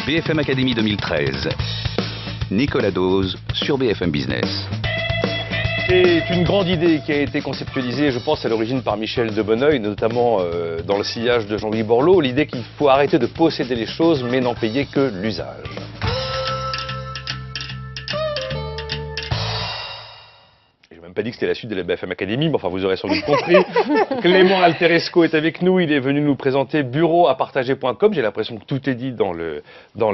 BFM Academy 2013. Nicolas Dose sur BFM Business. C'est une grande idée qui a été conceptualisée, je pense, à l'origine par Michel de Bonneuil, notamment dans le sillage de Jean-Louis Borloo, l'idée qu'il faut arrêter de posséder les choses mais n'en payer que l'usage. Pas dit que c'était la suite de la BFM Academy, mais enfin vous aurez sans doute compris. Clément Alteresco est avec nous, il est venu nous présenter bureauapartager.com. J'ai l'impression que tout est dit dans le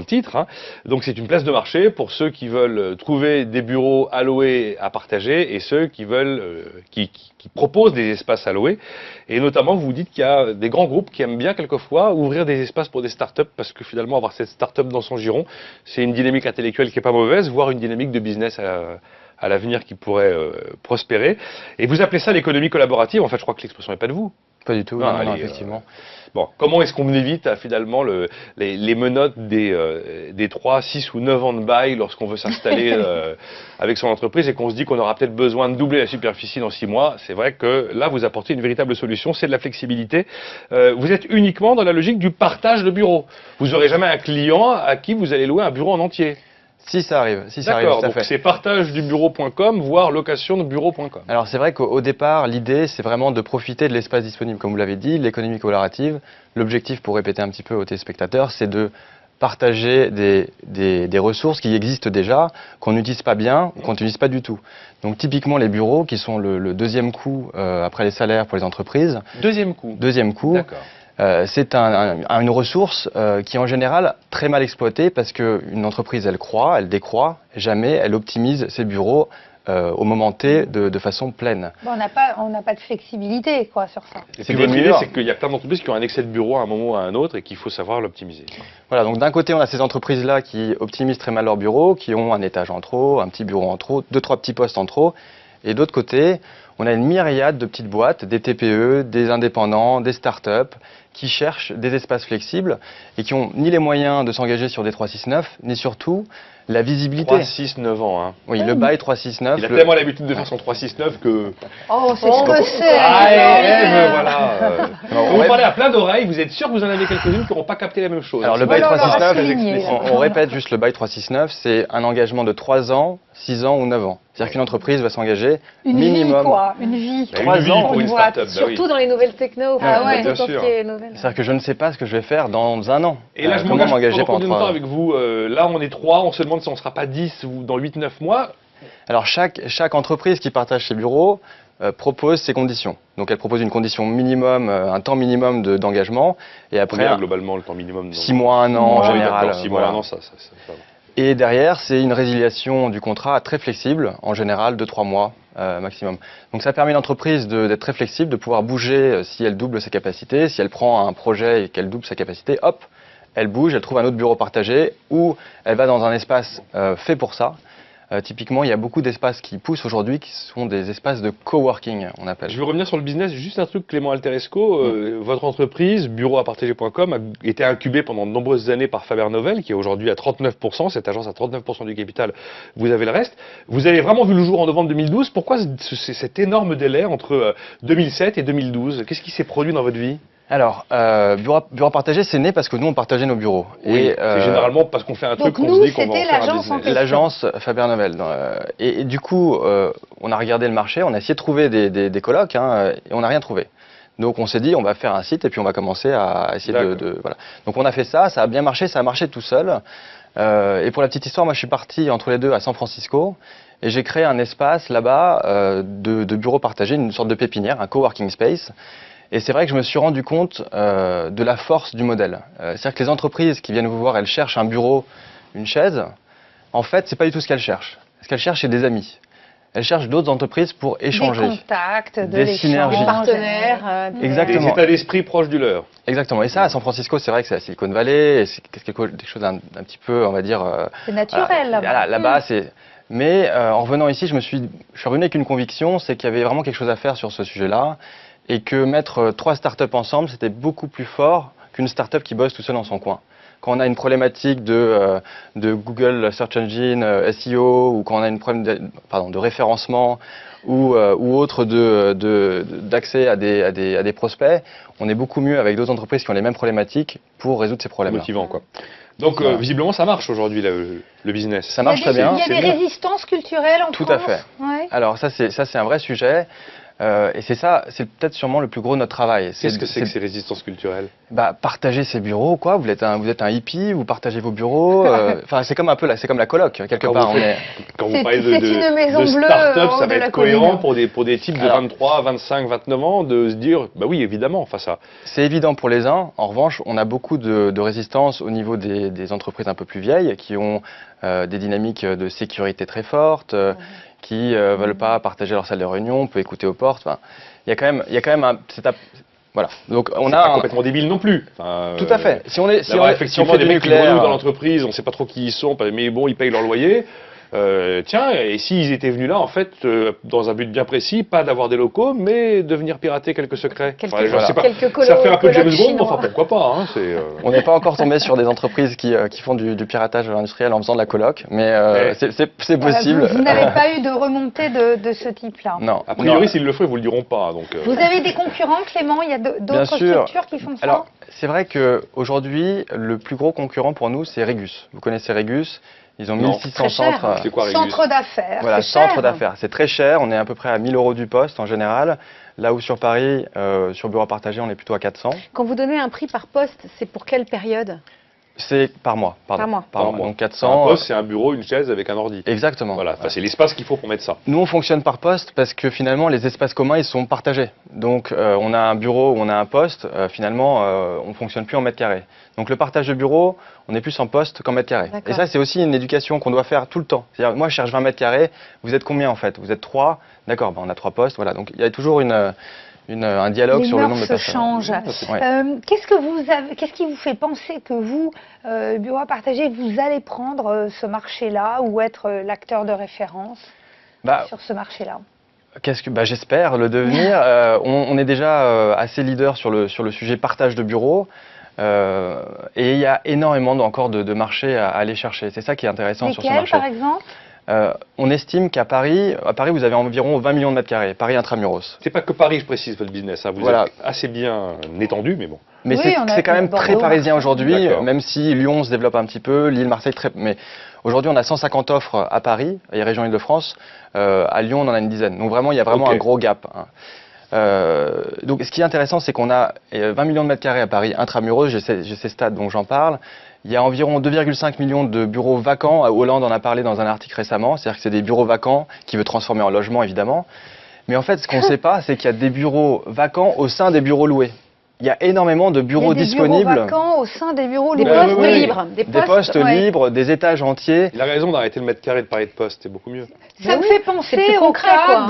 titre. Hein. Donc c'est une place de marché pour ceux qui veulent trouver des bureaux à louer, à partager, et ceux qui veulent, qui proposent des espaces à louer. Et notamment, vous dites qu'il y a des grands groupes qui aiment bien quelquefois ouvrir des espaces pour des startups, parce que finalement avoir cette startup dans son giron, c'est une dynamique intellectuelle qui est pas mauvaise, voire une dynamique de business à l'avenir qui pourrait prospérer. Et vous appelez ça l'économie collaborative. En fait, je crois que l'expression n'est pas de vous. Pas du tout, non, effectivement. Bon, comment est-ce qu'on évite finalement les menottes des 3, 6 ou 9 ans de bail lorsqu'on veut s'installer avec son entreprise et qu'on se dit qu'on aura peut-être besoin de doubler la superficie dans 6 mois? C'est vrai que là, vous apportez une véritable solution, c'est de la flexibilité. Vous êtes uniquement dans la logique du partage de bureaux. Vous n'aurez jamais un client à qui vous allez louer un bureau en entier. Si ça arrive, D'accord, donc c'est partagedubureau.com, voire locationdebureau.com. Alors c'est vrai qu'au départ, l'idée c'est vraiment de profiter de l'espace disponible, comme vous l'avez dit, l'économie collaborative. L'objectif, pour répéter un petit peu aux téléspectateurs, c'est de partager des ressources qui existent déjà, qu'on n'utilise pas bien ou qu'on n'utilise pas du tout. Donc typiquement les bureaux, qui sont le deuxième coût après les salaires pour les entreprises. Deuxième coût. Deuxième coût. D'accord. C'est une ressource qui est en général très mal exploitée parce qu'une entreprise, elle croît, elle décroît, jamais elle optimise ses bureaux au moment T de façon pleine. Bon, on n'a pas de flexibilité quoi, sur ça. Et puis votre idée, c'est qu'il y a plein d'entreprises qui ont un excès de bureaux à un moment ou à un autre et qu'il faut savoir l'optimiser. Voilà, donc d'un côté, on a ces entreprises-là qui optimisent très mal leurs bureaux, qui ont un étage en trop, un petit bureau en trop, 2-3 petits postes en trop. Et d'autre côté, on a une myriade de petites boîtes, des TPE, des indépendants, des startups, qui cherchent des espaces flexibles et qui n'ont ni les moyens de s'engager sur des 369, ni surtout la visibilité. 3-6-9 ans. Hein. Oui, le bail 369. Il a tellement l'habitude de faire son 3-6-9 que... Oh, c'est ce que c'est. Voilà. Vous parlez à plein d'oreilles, vous êtes sûr que vous en avez quelques-unes qui n'auront pas capté la même chose. Alors le bail 369, on répète juste, le bail 369, c'est un engagement de 3 ans, 6 ans ou 9 ans. C'est-à-dire qu'une entreprise va s'engager minimum... Une vie. 3 ans pour une start-up. Surtout dans les nouvelles techno. Bien sûr. C'est-à-dire que je ne sais pas ce que je vais faire dans 1 an. Et là, je m'engage pendant combien de temps avec vous là, on est 3, on se demande si on ne sera pas 10 ou dans 8-9 mois. Alors, chaque entreprise qui partage ses bureaux propose ses conditions. Donc, elle propose une condition minimum, un temps minimum d'engagement. Et après, globalement, le temps minimum 6 mois, 1 an en général. 6 mois, 1 an, ça va. Et derrière, c'est une résiliation du contrat très flexible, en général de 3 mois maximum. Donc ça permet à l'entreprise d'être très flexible, de pouvoir bouger si elle double ses capacités. Si elle prend un projet et qu'elle double sa capacité, hop, elle bouge, elle trouve un autre bureau partagé ou elle va dans un espace fait pour ça. Typiquement, il y a beaucoup d'espaces qui poussent aujourd'hui qui sont des espaces de coworking, on appelle. Je vais revenir sur le business. Juste un truc, Clément Alteresco. Votre entreprise, bureauapartager.com, a été incubée pendant de nombreuses années par Faber Novel, qui est aujourd'hui à 39%. Cette agence a 39% du capital. Vous avez le reste. Vous avez vraiment vu le jour en novembre 2012. Pourquoi cet énorme délai entre 2007 et 2012? Qu'est-ce qui s'est produit dans votre vie? Alors, bureau partagé, c'est né parce que nous, on partageait nos bureaux. Oui, c'est généralement parce qu'on fait un truc qu'on se dit qu'on va en faire un business. L'agence Faber Novel. Et du coup, on a regardé le marché, on a essayé de trouver des colocs, et on n'a rien trouvé. Donc on s'est dit, on va faire un site et puis on va commencer à essayer voilà. Donc on a fait ça, ça a bien marché, ça a marché tout seul. Et pour la petite histoire, moi je suis parti entre les deux à San Francisco. Et j'ai créé un espace là-bas de bureaux partagés, une sorte de pépinière, un coworking space. Et c'est vrai que je me suis rendu compte de la force du modèle. C'est-à-dire que les entreprises qui viennent vous voir, elles cherchent un bureau, une chaise. En fait, c'est pas du tout ce qu'elles cherchent. Ce qu'elles cherchent, c'est des amis. Elles cherchent d'autres entreprises pour échanger. Des contacts, des synergies. Des partenaires. Exactement. Des états d'esprit proches du leur. Exactement. Et ça, à San Francisco, c'est vrai que c'est la Silicon Valley. C'est quelque chose d'un petit peu, on va dire... c'est naturel là-bas. Voilà, là-bas, c'est... Mais en revenant ici, je suis revenu avec une conviction, c'est qu'il y avait vraiment quelque chose à faire sur ce sujet-là. Et que mettre 3 startups ensemble, c'était beaucoup plus fort qu'une startup qui bosse tout seul dans son coin. Quand on a une problématique de Google Search Engine, SEO, ou quand on a une problème de référencement ou autre d'accès à des prospects, on est beaucoup mieux avec d'autres entreprises qui ont les mêmes problématiques pour résoudre ces problèmes-là. Motivant, quoi. Donc Voilà. visiblement ça marche aujourd'hui le business. Ça marche très bien. Il y a C'est des bien. résistances culturelles en Tout France. à fait. Ouais. Alors ça c'est un vrai sujet. Et c'est peut-être sûrement le plus gros de notre travail. Qu'est-ce que c'est que ces résistances culturelles? Partager ses bureaux, quoi. Vous êtes un hippie, vous partagez vos bureaux. Enfin, c'est comme un peu c'est comme la coloc quelque Quand part. vous On est... Quand vous C'est- parlez c'est une maison de bleue, start-up, haut ça de va la être cohérent colline. pour des types de Alors- 23, 25, 29 ans de se dire, bah oui, évidemment, enfin ça. C'est évident pour les uns. En revanche, on a beaucoup de résistance au niveau des entreprises un peu plus vieilles qui ont des dynamiques de sécurité très fortes, qui veulent pas partager leur salle de réunion, on peut écouter aux portes. Enfin, il y a quand même un voilà. Donc on C'est a pas complètement débile non plus. Enfin, tout à fait. Si on est si on, d'avoir est- si on effectivement fait des du mecs qui grenouillent nucléaire, dans l'entreprise, on sait pas trop qui ils sont, mais bon, ils payent leur loyer. Tiens, et s'ils étaient venus là, en fait, dans un but bien précis, pas d'avoir des locaux, mais de venir pirater quelques secrets. Quelques- je sais pas, quelques ça fait un peu colocs James Bond, mais chinois. enfin pourquoi pas. Hein, on n'est pas encore tombé sur des entreprises qui font du piratage industriel en faisant de la coloc, mais Ouais. c'est Voilà, possible. vous n'avez pas eu de remontée de ce type-là. Non. A priori, Non. s'ils le feraient, vous le diront pas. Donc, Vous avez des concurrents, Clément? Il y a Bien d'autres sûr. structures qui font ça? Alors, c'est vrai qu'aujourd'hui, le plus gros concurrent pour nous, c'est Regus. Vous connaissez Regus? Ils ont Non. 1600 Très cher. centres. c'est quoi, Régus? Centre d'affaires. Voilà, c'est cher. centre d'affaires. C'est très cher. On est à peu près à 1000 € du poste en général. Là où sur Paris, sur bureau partagé, on est plutôt à 400. Quand vous donnez un prix par poste, c'est pour quelle période? C'est par mois. Pardon. Par mois. Par mois. Donc Un 400. poste, c'est un bureau, une chaise avec un ordi. Exactement. Voilà, enfin, c'est l'espace qu'il faut pour mettre ça. Nous, on fonctionne par poste parce que finalement, les espaces communs, ils sont partagés. Donc, on a un bureau ou on a un poste. Finalement, on ne fonctionne plus en mètres carrés. Donc, le partage de bureau, on est plus en poste qu'en mètres carrés. D'accord. Et ça, c'est aussi une éducation qu'on doit faire tout le temps. C'est-à-dire, moi, je cherche 20 mètres carrés. Vous êtes combien en fait? Vous êtes 3? D'accord, on a 3 postes. Voilà. Donc, il y a toujours un dialogue Les sur le mœurs nombre de se personnes. changent. Ouais. Qu'est-ce qui vous fait penser que vous, Bureau à partager, vous allez prendre ce marché-là ou être l'acteur de référence Bah, sur ce marché-là? J'espère le devenir. On est déjà assez leader sur le sujet partage de bureaux. Et il y a énormément encore de marchés à aller chercher. C'est ça qui est intéressant sur ce Lesquels, marché. par exemple? On estime qu'à Paris, vous avez environ 20 millions de mètres carrés, Paris intramuros. C'est pas que Paris, je précise, votre business. Hein. Vous Voilà. êtes assez bien étendu, mais bon. Mais Oui, on a c'est quand même Bordeaux, très parisien Marseille. aujourd'hui, D'accord. même si Lyon se développe un petit peu, Lille, Marseille, très... Mais aujourd'hui, on a 150 offres à Paris et région Île-de-France. À Lyon, on en a une dizaine. Donc vraiment, il y a vraiment Ok. un gros gap. Hein. Donc ce qui est intéressant, c'est qu'on a 20 millions de mètres carrés à Paris intramuros, j'ai ces stats dont j'en parle. Il y a environ 2,5 millions de bureaux vacants. Hollande en a parlé dans un article récemment. C'est-à-dire que c'est des bureaux vacants qu'il veut transformer en logement, évidemment. Mais en fait, ce qu'on ne sait pas, c'est qu'il y a des bureaux vacants au sein des bureaux loués. Il y a énormément de bureaux Il y a des disponibles. bureaux vacants au sein des bureaux Des loués. postes oui, oui. libres. Des postes ouais. libres, des étages entiers. Il a raison d'arrêter le mètre carré de parler de poste, c'est beaucoup mieux. Ça me Oui, fait c'est penser plus au concret, cas quoi.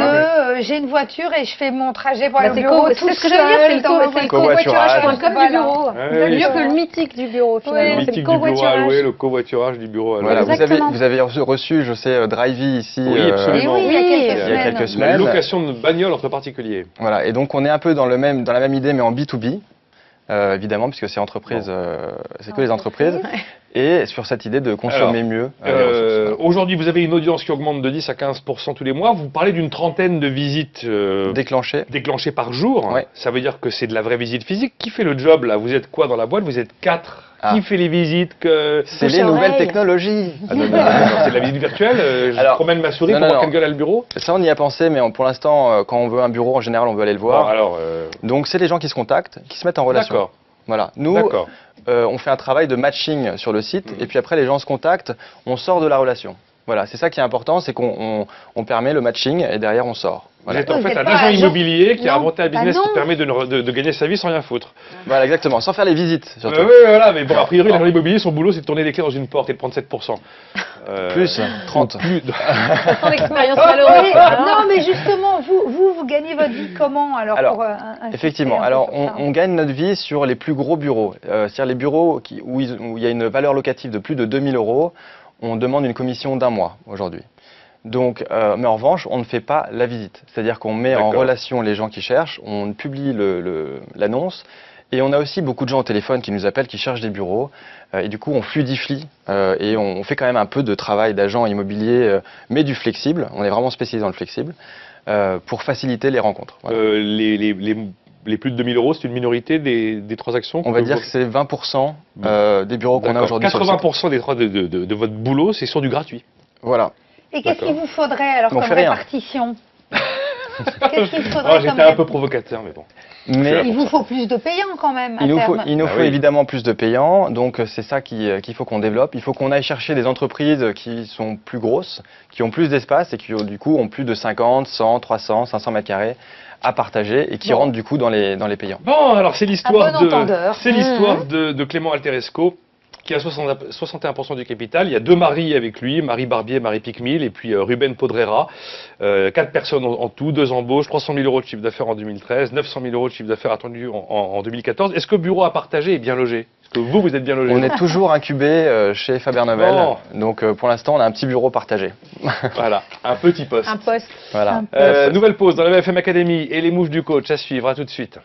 de j'ai une voiture et je fais mon trajet pour aller au C'est bureau tout ce que j'allais dire, c'est le seul dans ma c'est le covoiturage. covoiturage.com du Voilà. bureau. Ouais, Mieux oui. que le mythique du bureau, finalement. Oui. Le C'est le mythique du bureau à covoiturage. louer, le covoiturage du bureau à louer. Voilà, Exactement. vous avez reçu, je sais, Drivey ici. Oui, absolument. Et oui, il y a quelques il y a semaines. quelques La semaines. location de bagnole entre particuliers. Voilà, et donc on est un peu dans la même idée, mais en B2B, évidemment, puisque c'est entreprise, c'est que les entreprises, et sur cette idée de consommer mieux. les ressources. Aujourd'hui, vous avez une audience qui augmente de 10 à 15% tous les mois. Vous parlez d'une trentaine de visites Déclenché. déclenchées par jour. Ouais. Ça veut dire que c'est de la vraie visite physique. Qui fait le job là? Vous êtes quoi dans la boîte? Vous êtes 4. Ah. Qui fait les visites que... C'est bouche les à nouvelles oreille. technologies. Ah, non, non, c'est de la visite virtuelle. Je Alors, promène ma souris non, pour non, voir non. quelle gueule a le bureau. Ça, on y a pensé, mais pour l'instant, quand on veut un bureau, en général, on veut aller le Bon, voir. alors, Donc, c'est les gens qui se contactent, qui se mettent en relation. d'accord. Voilà. Nous, D'accord. on fait un travail de matching sur le site, et puis après, les gens se contactent, on sort de la relation. Voilà, c'est ça qui est important, c'est qu'on permet le matching, et derrière, on sort. Voilà, Vous êtes en Vous fait êtes un pas agent agent. immobilier qui a Non. inventé un business Bah qui non. permet de gagner sa vie sans rien foutre. Voilà, exactement, sans faire les visites, surtout. Oui, voilà, mais bon, a priori, l'agent immobilier, son boulot, c'est de tourner des clés dans une porte et de prendre 7%. Plus 30. Plus. Son expérience Oui, malheureuse. hein. non, mais justement, vous gagnez votre vie comment alors, Alors, pour insister Effectivement. un peu Alors, sur ça. on gagne notre vie sur les plus gros bureaux. C'est-à-dire les bureaux où il y a une valeur locative de plus de 2000 €, on demande une commission d'un mois aujourd'hui. Donc, mais en revanche, on ne fait pas la visite. C'est-à-dire qu'on met en D'accord. relation les gens qui cherchent, on publie l'annonce, et on a aussi beaucoup de gens au téléphone qui nous appellent, qui cherchent des bureaux. Et du coup, on fluidifie et on fait quand même un peu de travail d'agent immobilier, mais du flexible. On est vraiment spécialisé dans le flexible pour faciliter les rencontres. Voilà. les plus de 2000 euros, c'est une minorité des transactions? On va dire que c'est 20% des bureaux qu'on a D'accord. aujourd'hui sur le site. 80% de votre boulot, c'est sur du gratuit. Voilà. Et qu'est-ce D'accord. qu'il vous faudrait alors On comme fait rien. répartition? Qu'est-ce qu'il faudrait comme J'étais un peu provocateur, mais bon. Mais Il vous faut plus de payants quand même à il nous faut, terme. il nous Ah faut oui. évidemment plus de payants, donc c'est ça qu'il faut qu'on développe. Il faut qu'on aille chercher des entreprises qui sont plus grosses, qui ont plus d'espace et qui du coup ont plus de 50, 100, 300, 500 mètres carrés à partager et qui Bon. rentrent du coup dans les payants. Bon, alors c'est l'histoire bon entendeur. c'est l'histoire de Clément Alteresco qui a 61% du capital. Il y a 2 maris avec lui, Marie Barbier, Marie Picmil, et puis Ruben Podrera. 4 personnes en tout, 2 embauches, 300 000 euros de chiffre d'affaires en 2013, 900 000 euros de chiffre d'affaires attendu en 2014. Est-ce que Bureau à partager est bien logé? Est-ce que vous êtes bien logé? On est toujours incubé chez Faber Novel, Bon. donc pour l'instant on a un petit bureau partagé. Voilà, un petit poste. Un poste. Voilà. Nouvelle pause dans la BFM Academy et les moves du coach à suivre. À tout de suite.